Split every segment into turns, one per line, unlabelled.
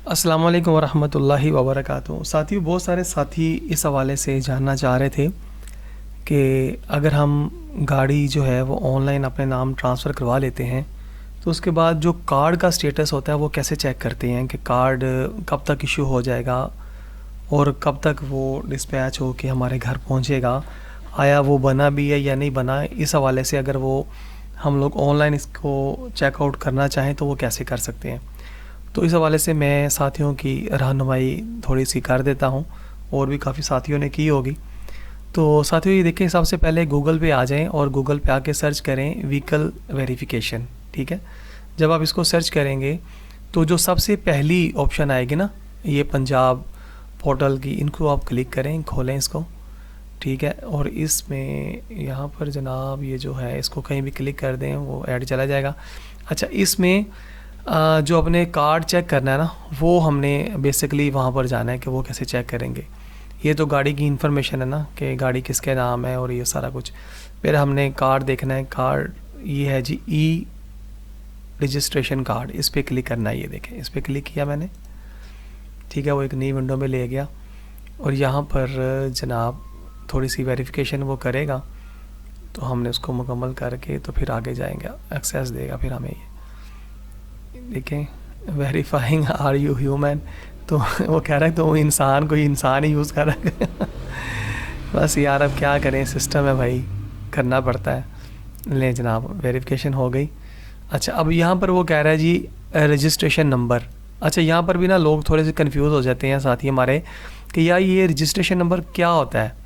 अस्सलाम वालेकुम वरहमतुल्लाहि वबरकातुहू। साथियों, बहुत सारे साथी इस हवाले से जानना चाह रहे थे कि अगर हम गाड़ी जो है वो ऑनलाइन अपने नाम ट्रांसफ़र करवा लेते हैं तो उसके बाद जो कार्ड का स्टेटस होता है वो कैसे चेक करते हैं कि कार्ड कब तक इशू हो जाएगा और कब तक वो डिस्पैच हो के हमारे घर पहुंचेगा, आया वो बना भी है या नहीं बना। इस हवाले से अगर वो हम लोग ऑनलाइन इसको चेकआउट करना चाहें तो वो कैसे कर सकते हैं। तो इस हवाले से मैं साथियों की रहनुमाई थोड़ी सी कर देता हूँ, और भी काफ़ी साथियों ने की होगी। तो साथियों, ये देखें, सबसे पहले गूगल पे आ जाएं और गूगल पे आके सर्च करें व्हीकल वेरिफिकेशन। ठीक है, जब आप इसको सर्च करेंगे तो जो सबसे पहली ऑप्शन आएगी ना, ये पंजाब पोर्टल की, इनको आप क्लिक करें, खोलें इसको। ठीक है, और इसमें यहाँ पर जनाब ये जो है इसको कहीं भी क्लिक कर दें वो ऐड चला जाएगा। अच्छा, इसमें जो अपने कार्ड चेक करना है ना, वो हमने बेसिकली वहाँ पर जाना है कि वो कैसे चेक करेंगे। ये तो गाड़ी की इन्फॉर्मेशन है ना कि गाड़ी किसके नाम है और ये सारा कुछ। फिर हमने कार्ड देखना है, कार्ड ये है जी ई रजिस्ट्रेशन कार्ड, इस पर क्लिक करना है। ये देखें, इस पर क्लिक किया मैंने। ठीक है, वो एक नई विंडो में ले गया और यहाँ पर जनाब थोड़ी सी वेरिफिकेशन वो करेगा, तो हमने उसको मुकम्मल करके तो फिर आगे जाएंगे, एक्सेस देगा फिर हमें। ये देखें, वेरीफाइंग आर यू ह्यूमन, तो वो कह रहा है तो इंसान, कोई इंसान ही यूज़ कर रहा है। बस यार, अब क्या करें, सिस्टम है भाई, करना पड़ता है। ले जनाब, वेरिफिकेशन हो गई। अच्छा, अब यहाँ पर वो कह रहा है जी रजिस्ट्रेशन नंबर। अच्छा, यहाँ पर भी ना लोग थोड़े से कंफ्यूज हो जाते हैं साथी हमारे कि यार ये रजिस्ट्रेशन नंबर क्या होता है।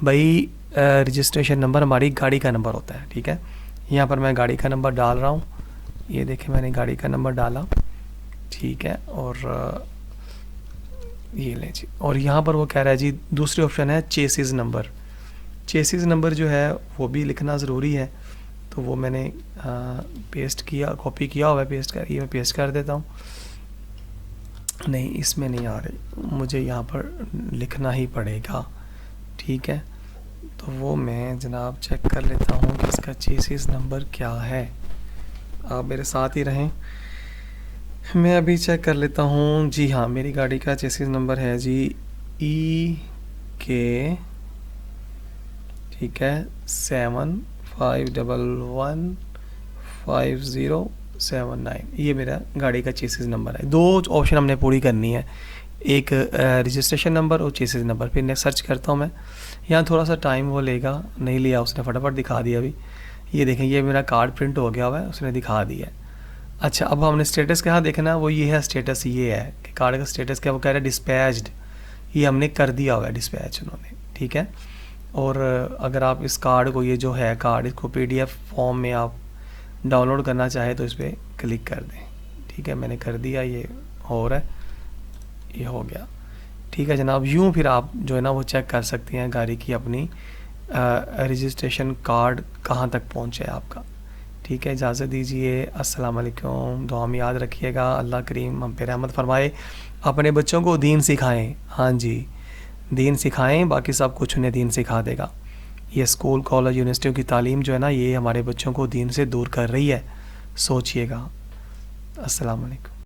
भाई रजिस्ट्रेशन नंबर हमारी गाड़ी का नंबर होता है। ठीक है, यहाँ पर मैं गाड़ी का नंबर डाल रहा हूँ। ये देखें, मैंने गाड़ी का नंबर डाला। ठीक है, और ये ले जी, और यहाँ पर वो कह रहा है जी दूसरी ऑप्शन है चेसिस नंबर। चेसिस नंबर जो है वो भी लिखना ज़रूरी है, तो वो मैंने पेस्ट किया, कॉपी किया हुआ है, पेस्ट कर, ये मैं पेस्ट कर देता हूँ। नहीं, इसमें नहीं आ रही, मुझे यहाँ पर लिखना ही पड़ेगा। ठीक है, तो वो मैं जनाब चेक कर लेता हूँ कि इसका चेसिस नंबर क्या है। आप मेरे साथ ही रहें, मैं अभी चेक कर लेता हूँ। जी हाँ, मेरी गाड़ी का चेसिस नंबर है जी EK, ठीक है, 75115079, ये मेरा गाड़ी का चेसिस नंबर है। दो ऑप्शन हमने पूरी करनी है, एक रजिस्ट्रेशन नंबर और चेसिस नंबर। फिर नेक्स्ट सर्च करता हूँ मैं, यहाँ थोड़ा सा टाइम वो लेगा, नहीं लिया उसने, फटाफट दिखा दिया अभी। ये देखें, ये मेरा कार्ड प्रिंट हो गया हुआ है, उसने दिखा दिया है। अच्छा, अब हमने स्टेटस कहाँ देखना है, वो ये है स्टेटस, ये है कि कार्ड का स्टेटस क्या, वो कह रहा है डिस्पैच्ड, ये हमने कर दिया हुआ है डिस्पैच उन्होंने। ठीक है, और अगर आप इस कार्ड को, ये जो है कार्ड, इसको PDF फॉर्म में आप डाउनलोड करना चाहे तो इस पर क्लिक कर दें। ठीक है, मैंने कर दिया, ये हो रहा है, ये हो गया। ठीक है जनाब, यूँ फिर आप जो है ना वो चेक कर सकते हैं गाड़ी की अपनी रजिस्ट्रेशन कार्ड कहाँ तक पहुँचे आपका। ठीक है, इजाज़त दीजिए, अस्सलाम वालेकुम। दुआ में याद रखिएगा, अल्लाह करीम हम पे रहमत फरमाए, अपने बच्चों को दीन सिखाएं। हाँ जी, दीन सिखाएं, बाकी सब कुछ उन्हें दीन सिखा देगा। ये स्कूल, कॉलेज, यूनिवर्सिटियों की तालीम जो है ना, ये हमारे बच्चों को दीन से दूर कर रही है, सोचिएगा। अस्सलाम वालेकुम।